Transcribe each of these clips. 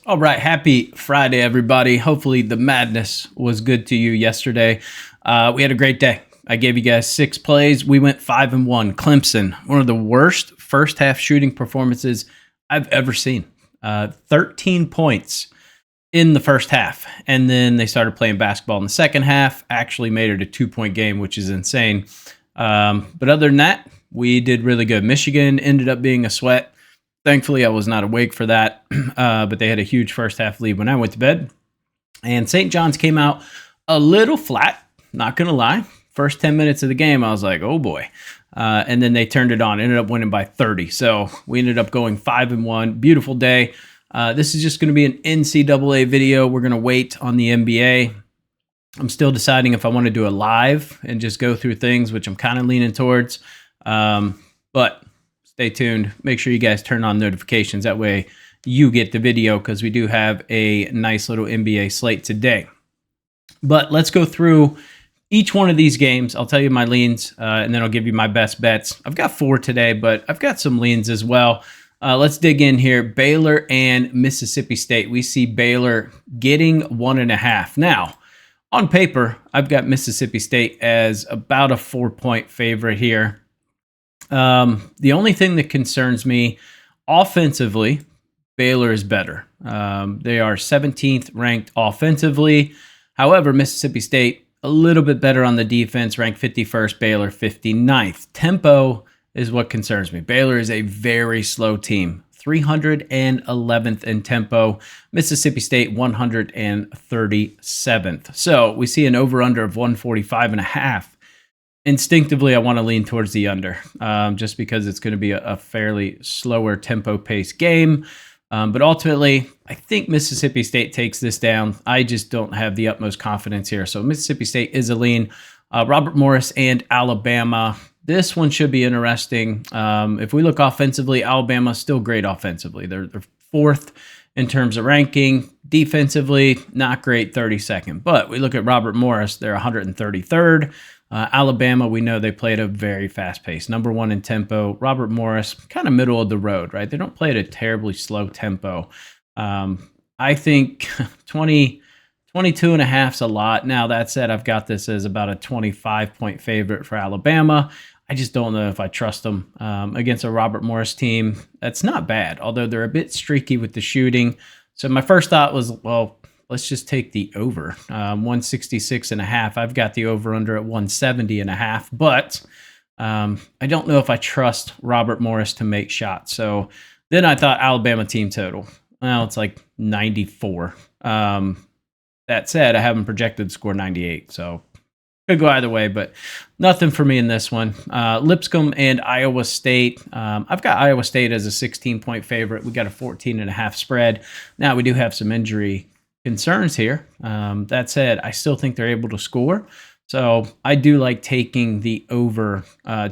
All right, happy Friday, everybody. Hopefully, the madness was good to you yesterday. We had a great day. I gave you guys 6 plays. We went 5-1. Clemson, one of the worst first half shooting performances I've ever seen. 13 points in the first half, and then they started playing basketball in the second half. Actually, made it a 2-point game, which is insane. But other than that, we did really good. Michigan ended up being a sweat. Thankfully, I was not awake for that, but they had a huge first half lead when I went to bed. And St. John's came out a little flat, not going to lie. First 10 minutes of the game, I was like, oh boy. And then they turned it on, ended up winning by 30. So we ended up going 5-1. Beautiful day. This is just going to be an NCAA video. We're going to wait on the NBA. I'm still deciding if I want to do a live and just go through things, which I'm kind of leaning towards. But stay tuned. Make sure you guys turn on notifications. That way you get the video because we do have a nice little NBA slate today. But let's go through each one of these games. I'll tell you my leans, and then I'll give you my best bets. I've got 4 today, but I've got some leans as well. Let's dig in here. Baylor and Mississippi State. We see Baylor getting 1.5. Now, on paper, I've got Mississippi State as about a 4-point favorite here. The only thing that concerns me offensively, Baylor is better. They are 17th ranked offensively. However, Mississippi State, a little bit better on the defense, ranked 51st, Baylor 59th. Tempo is what concerns me. Baylor is a very slow team, 311th in tempo. Mississippi State 137th. So we see an over-under of 145.5. Instinctively, I want to lean towards the under, just because it's going to be a fairly slower tempo-paced game. But ultimately, I think Mississippi State takes this down. I just don't have the utmost confidence here. So Mississippi State is a lean. Robert Morris and Alabama. This one should be interesting. If we look offensively, Alabama's still great offensively. They're 4th in terms of ranking. Defensively, not great, 32nd. But we look at Robert Morris, they're 133rd. Alabama, we know they play at a very fast pace. Number 1 in tempo. Robert Morris, kind of middle of the road, right? They don't play at a terribly slow tempo. I think 22.5 is a lot. Now, that said, I've got this as about a 25-point favorite for Alabama. I just don't know if I trust them against a Robert Morris team. That's not bad, although they're a bit streaky with the shooting. So my first thought was, well, let's just take the over, 166.5. I've got the over under at 170.5, but I don't know if I trust Robert Morris to make shots. So then I thought Alabama team total. Well, it's like 94. That said, I haven't projected to score 98, so could go either way, but nothing for me in this one. Lipscomb and Iowa State. I've got Iowa State as a 16-point favorite. We got a 14.5 spread. Now, we do have some injury concerns here. That said, I still think they're able to score. So I do like taking the over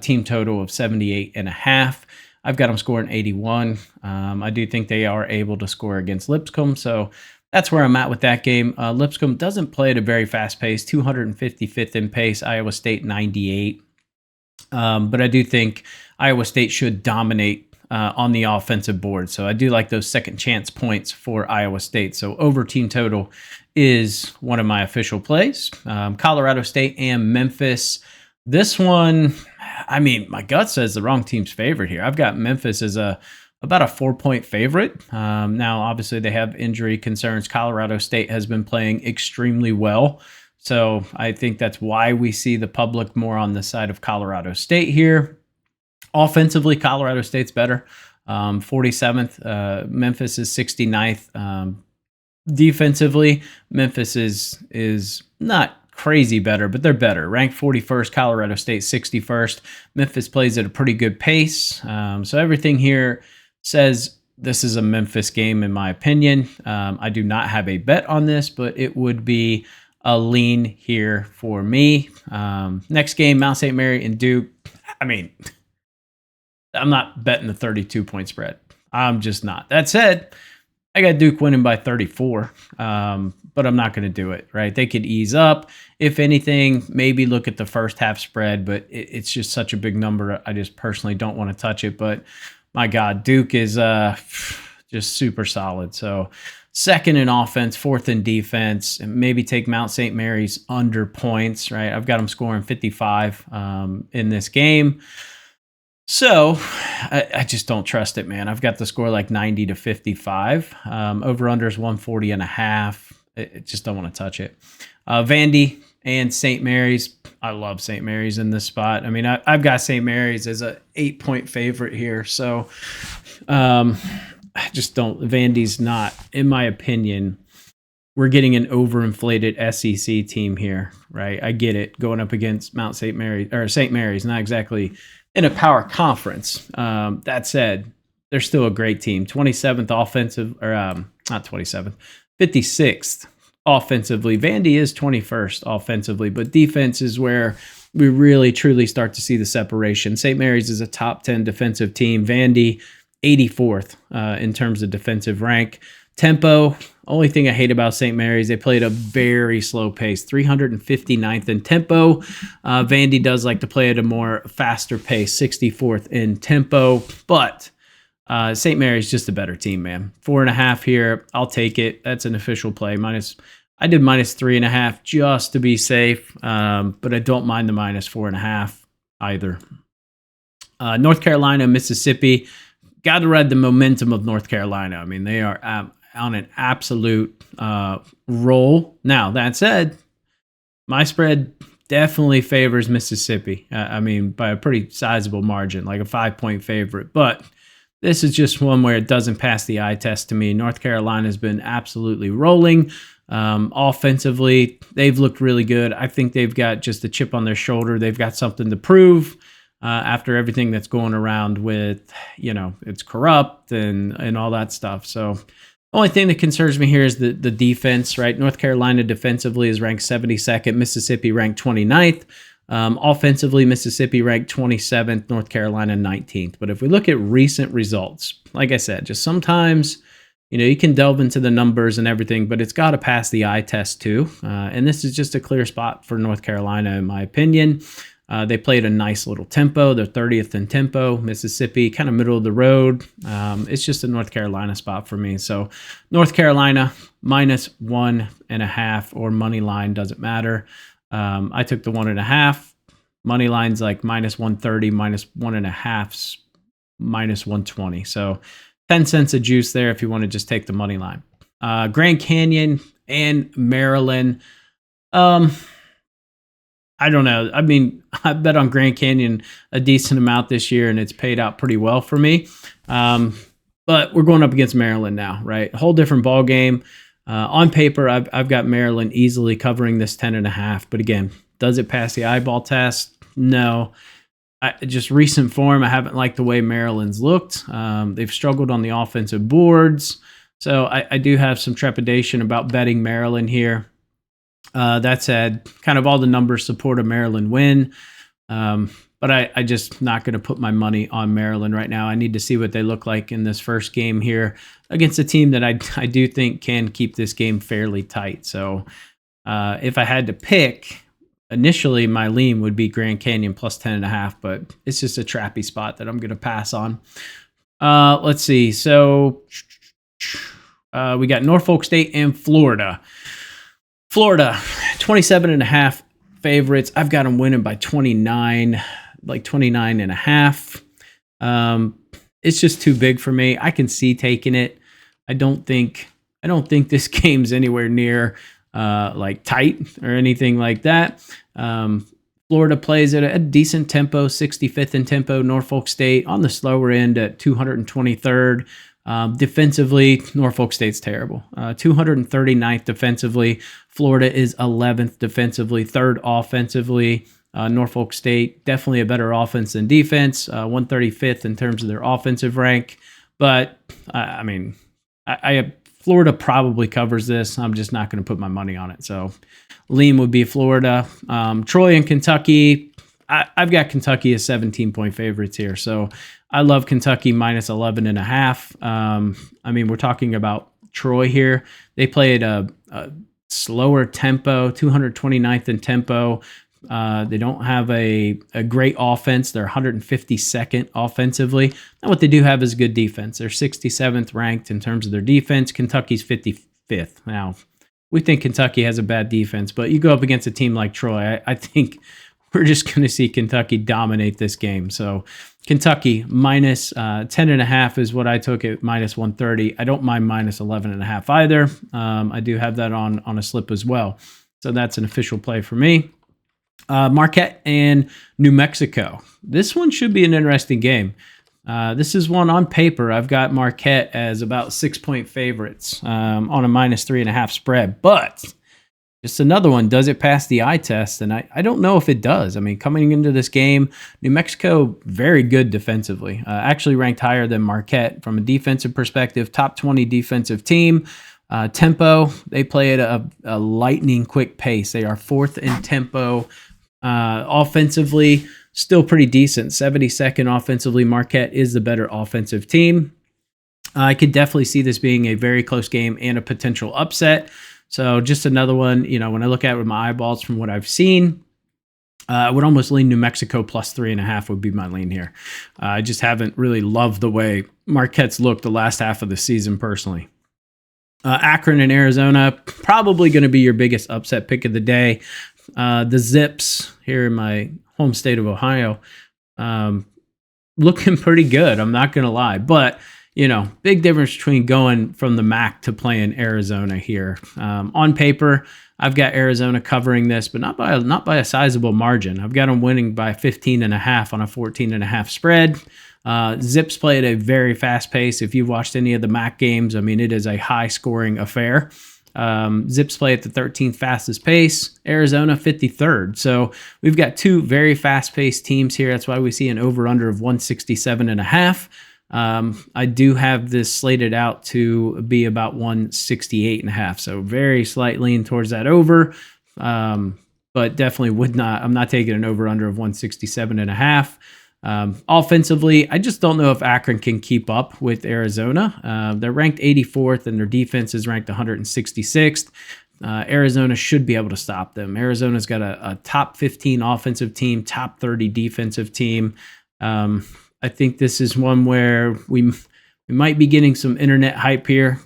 team total of 78.5. I've got them scoring 81. I do think they are able to score against Lipscomb. So that's where I'm at with that game. Lipscomb doesn't play at a very fast pace, 255th in pace, Iowa State 98. But I do think Iowa State should dominate on the offensive board. So I do like those second chance points for Iowa State. So over team total is one of my official plays. Colorado State and Memphis. This one, I mean, my gut says the wrong team's favorite here. I've got Memphis as about a 4-point favorite. Now, obviously, they have injury concerns. Colorado State has been playing extremely well. So I think that's why we see the public more on the side of Colorado State here. Offensively, Colorado State's better. 47th. Memphis is 69th. Defensively, Memphis is not crazy better, but they're better. Ranked 41st, Colorado State 61st. Memphis plays at a pretty good pace. So everything here says this is a Memphis game, in my opinion. I do not have a bet on this, but it would be a lean here for me. Next game, Mount St. Mary and Duke. I mean, I'm not betting the 32-point spread. I'm just not. That said, I got Duke winning by 34, but I'm not going to do it, right? They could ease up. If anything, maybe look at the first half spread, but it's just such a big number. I just personally don't want to touch it. But my God, Duke is just super solid. So second in offense, fourth in defense, and maybe take Mount St. Mary's under points, right? I've got them scoring 55 in this game. So I just don't trust it, man. I've got the score like 90 to 55. Over under is 140.5. I just don't want to touch it. Vandy and St. Mary's. I love St. Mary's in this spot. I mean, I've got St. Mary's as a 8-point favorite here. So I just don't. Vandy's not, in my opinion. We're getting an overinflated SEC team here, right? I get it. Going up against Mount St. Mary's or St. Mary's, not exactly in a power conference. That said, they're still a great team. 27th offensive, or not 27th, 56th offensively. Vandy is 21st offensively, but defense is where we really truly start to see the separation. St. Mary's is a top 10 defensive team. Vandy, 84th in terms of defensive rank. Tempo, only thing I hate about St. Mary's, they played a very slow pace, 359th in tempo. Vandy does like to play at a more faster pace, 64th in tempo. But St. Mary's just a better team, man. 4.5 here, I'll take it. That's an official play. I did -3.5 just to be safe, but I don't mind the -4.5 either. North Carolina, Mississippi. Got to ride the momentum of North Carolina. I mean, they are on an absolute roll. Now, that said, my spread definitely favors Mississippi. I mean, by a pretty sizable margin, like a 5-point favorite. But this is just one where it doesn't pass the eye test to me. North Carolina has been absolutely rolling. Offensively, they've looked really good. I think they've got just a chip on their shoulder. They've got something to prove. After everything that's going around with, it's corrupt and all that stuff. So only thing that concerns me here is the defense, right? North Carolina defensively is ranked 72nd, Mississippi ranked 29th. Offensively, Mississippi ranked 27th, North Carolina 19th. But if we look at recent results, like I said, just sometimes, you can delve into the numbers and everything, but it's got to pass the eye test too. And this is just a clear spot for North Carolina, in my opinion. They played a nice little tempo. They're 30th in tempo. Mississippi, kind of middle of the road. It's just a North Carolina spot for me. So North Carolina, -1.5 or money line, doesn't matter. I took the 1.5. Money line's like -130, -1.5's -120. So 10 cents a juice there if you want to just take the money line. Grand Canyon and Maryland. I don't know. I mean, I bet on Grand Canyon a decent amount this year, and it's paid out pretty well for me. But we're going up against Maryland now, right? A whole different ball game. On paper, I've got Maryland easily covering this 10.5. But again, does it pass the eyeball test? No. Just recent form, I haven't liked the way Maryland's looked. They've struggled on the offensive boards. So I do have some trepidation about betting Maryland here. That said, kind of all the numbers support a Maryland win. But I just not going to put my money on Maryland right now. I need to see what they look like in this first game here against a team that I do think can keep this game fairly tight. So if I had to pick, initially my lean would be Grand Canyon plus 10.5, but it's just a trappy spot that I'm going to pass on. Let's see. So we got Norfolk State and Florida. Florida, 27.5 favorites. I've got them winning by 29, like 29.5. It's just too big for me. I can see taking it. I don't think this game's anywhere near like tight or anything like that. Florida plays at a decent tempo, 65th in tempo. Norfolk State on the slower end at 223rd. Defensively, Norfolk State's terrible. 239th defensively. Florida is 11th defensively, 3rd offensively. Norfolk State, definitely a better offense than defense. 135th in terms of their offensive rank. But, I mean, Florida probably covers this. I'm just not going to put my money on it. So, lean would be Florida. Troy and Kentucky. I've got Kentucky as 17-point favorites here. So, I love Kentucky minus 11.5. I mean, we're talking about Troy here. They play at a slower tempo, 229th in tempo. They don't have a great offense. They're 152nd offensively. Now, what they do have is good defense. They're 67th ranked in terms of their defense. Kentucky's 55th. Now, we think Kentucky has a bad defense, but you go up against a team like Troy, I think we're just going to see Kentucky dominate this game. So Kentucky minus 10.5 is what I took at minus 130. I don't mind minus 11.5 either. I do have that on a slip as well. So that's an official play for me. Marquette and New Mexico. This one should be an interesting game. This is one on paper. I've got Marquette as about 6-point favorites on a minus 3.5 spread, but just another one. Does it pass the eye test? And I don't know if it does. I mean, coming into this game, New Mexico, very good defensively. Actually ranked higher than Marquette from a defensive perspective. Top 20 defensive team. Tempo, they play at a lightning quick pace. They are 4th in tempo. Offensively, still pretty decent. 72nd offensively. Marquette is the better offensive team. I could definitely see this being a very close game and a potential upset. So just another one, when I look at it with my eyeballs from what I've seen, I would almost lean New Mexico plus 3.5 would be my lean here. I just haven't really loved the way Marquette's looked the last half of the season personally. Akron and Arizona, probably going to be your biggest upset pick of the day. The Zips here in my home state of Ohio, looking pretty good. I'm not going to lie, but big difference between going from the MAC to playing Arizona here. On paper, I've got Arizona covering this, but not by a sizable margin. I've got them winning by 15.5 on a 14.5 spread. Zips play at a very fast pace. If you've watched any of the MAC games, I mean, it is a high-scoring affair. Zips play at the 13th fastest pace. Arizona 53rd. So we've got two very fast-paced teams here. That's why we see an over-under of 167.5. I do have this slated out to be about 168.5. So very slight lean towards that over. But definitely I'm not taking an over-under of 167.5. Offensively, I just don't know if Akron can keep up with Arizona. They're ranked 84th and their defense is ranked 166th. Arizona should be able to stop them. Arizona's got a top 15 offensive team, top 30 defensive team. I think this is one where we might be getting some internet hype here.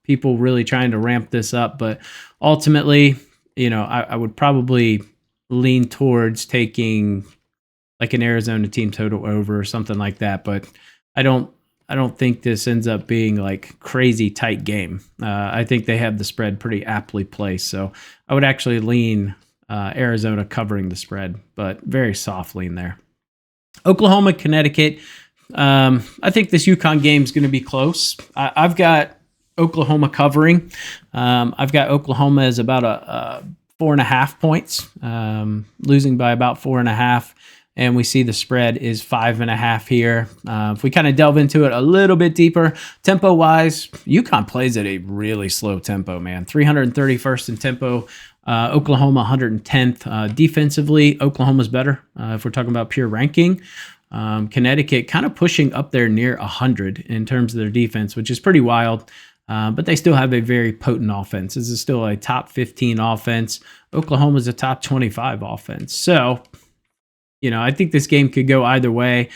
People really trying to ramp this up, but ultimately, I would probably lean towards taking like an Arizona team total over or something like that. But I don't think this ends up being like crazy tight game. I think they have the spread pretty aptly placed. So I would actually lean Arizona covering the spread, but very soft lean there. Oklahoma, Connecticut. I think this UConn game is going to be close. I've got Oklahoma covering. I've got Oklahoma as about a 4.5 points, losing by about 4.5. And we see the spread is 5.5 here. If we kind of delve into it a little bit deeper, tempo-wise, UConn plays at a really slow tempo, man. 331st in tempo. Oklahoma 110th. Defensively, Oklahoma's better if we're talking about pure ranking. Connecticut kind of pushing up there near 100 in terms of their defense, which is pretty wild. But they still have a very potent offense. This is still a top 15 offense. Oklahoma's a top 25 offense. So, I think this game could go either way.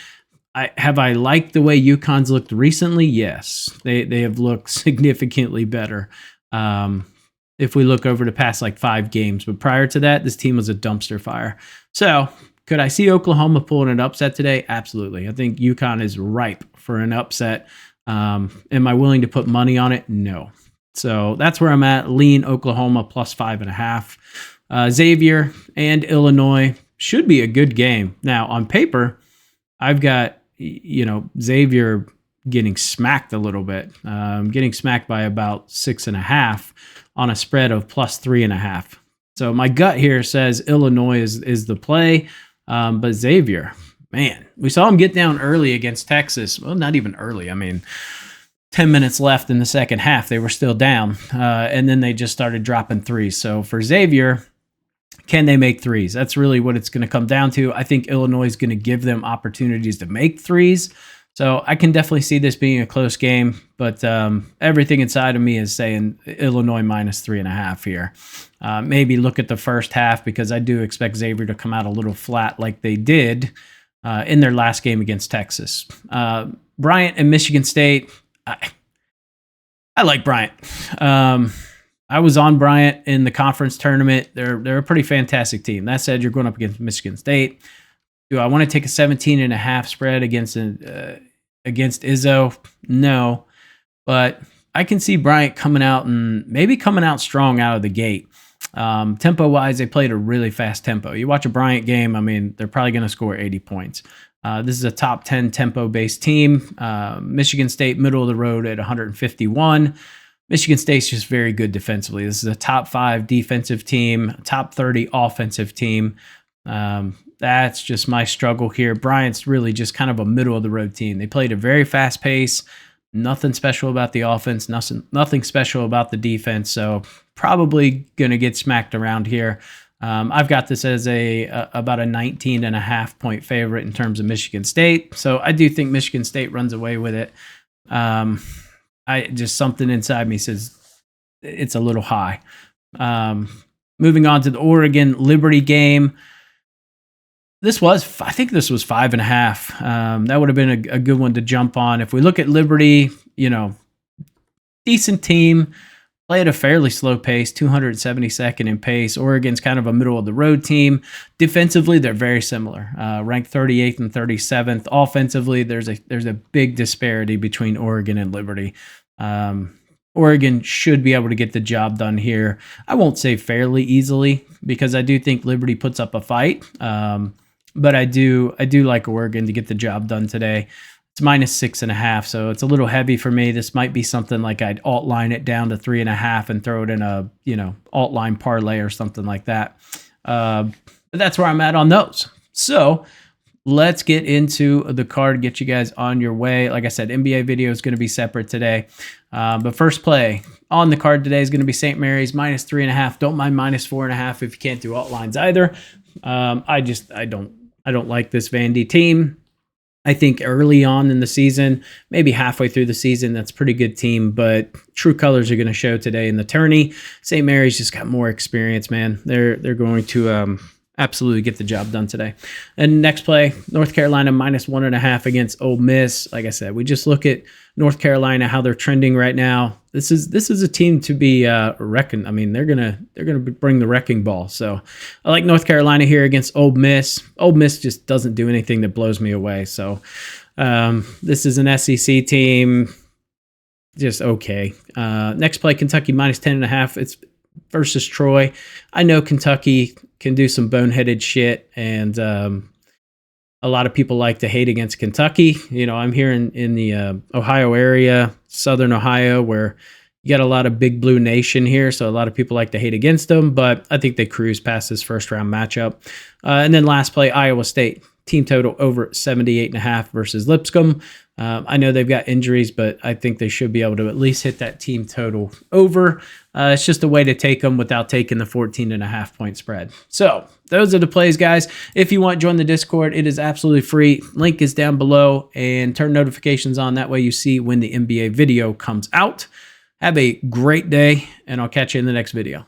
Have I liked the way UConn's looked recently? Yes. They have looked significantly better. If we look over the past 5 games. But prior to that, this team was a dumpster fire. So could I see Oklahoma pulling an upset today? Absolutely. I think UConn is ripe for an upset. Am I willing to put money on it? No. So that's where I'm at. Lean Oklahoma plus 5.5. Xavier and Illinois should be a good game. Now, on paper, I've got, Xavier getting smacked a little bit. Getting smacked by about 6.5 on a spread of plus 3.5. So my gut here says Illinois is the play. But Xavier, man, we saw him get down early against Texas. Well, not even early. I mean, 10 minutes left in the second half, they were still down. And then they just started dropping threes. So for Xavier, can they make threes? That's really what it's going to come down to. I think Illinois is going to give them opportunities to make threes. So I can definitely see this being a close game, but everything inside of me is saying Illinois minus 3.5 here. Maybe look at the first half because I do expect Xavier to come out a little flat like they did in their last game against Texas. Bryant and Michigan State, I like Bryant. I was on Bryant in the conference tournament. They're a pretty fantastic team. That said, you're going up against Michigan State. Do I want to take a 17.5 spread against Izzo? No, but I can see Bryant coming out and maybe coming out strong out of the gate. Tempo wise, they played a really fast tempo. You watch a Bryant game, I mean, they're probably going to score 80 points. This is a top 10 tempo based team. Michigan State, middle of the road at 151. Michigan State's just very good defensively. This is a top 5 defensive team, top 30 offensive team. That's just my struggle here. Bryant's really just kind of a middle of the road team. They played a very fast pace. Nothing special about the offense. Nothing special about the defense. So probably going to get smacked around here. I've got this as about a 19.5 point favorite in terms of Michigan State. So I do think Michigan State runs away with it. Something inside me says it's a little high. Moving on to the Oregon Liberty game. I think this was 5.5. That would have been a good one to jump on. If we look at Liberty, decent team, play at a fairly slow pace, 272nd in pace. Oregon's kind of a middle of the road team. Defensively, they're very similar, ranked 38th and 37th. Offensively, there's a big disparity between Oregon and Liberty. Oregon should be able to get the job done here. I won't say fairly easily because I do think Liberty puts up a fight. But I do like Oregon to get the job done today. It's minus 6.5, so it's a little heavy for me. This might be something like I'd alt line it down to 3.5 and throw it in a alt line parlay or something like that. But that's where I'm at on those. So let's get into the card, get you guys on your way. Like I said, NBA video is going to be separate today. But first play on the card today is going to be St. Mary's minus 3.5. Don't mind minus 4.5 if you can't do alt lines either. I don't like this Vandy team. I think early on in the season, maybe halfway through the season, that's a pretty good team, but true colors are going to show today in the tourney. St. Mary's just got more experience, man. They're going to absolutely get the job done today. And next play, North Carolina minus 1.5 against Ole Miss. Like I said, we just look at North Carolina, how they're trending right now. This is a team to be reckoned. I mean, they're gonna bring the wrecking ball. So I like North Carolina here against Ole Miss. Ole Miss just doesn't do anything that blows me away. So this is an SEC team, just okay. Next play, Kentucky minus 10.5. It's versus Troy. I know Kentucky can do some boneheaded shit, and a lot of people like to hate against Kentucky. I'm here in the Ohio area, Southern Ohio, where you got a lot of Big Blue Nation here, so a lot of people like to hate against them, but I think they cruise past this first round matchup. And then last play, Iowa State. Team total over 78.5 versus Lipscomb. I know they've got injuries, but I think they should be able to at least hit that team total over. It's just a way to take them without taking the 14.5 point spread. So those are the plays, guys. If you want to join the Discord, it is absolutely free. Link is down below, and turn notifications on. That way you see when the NBA video comes out. Have a great day, and I'll catch you in the next video.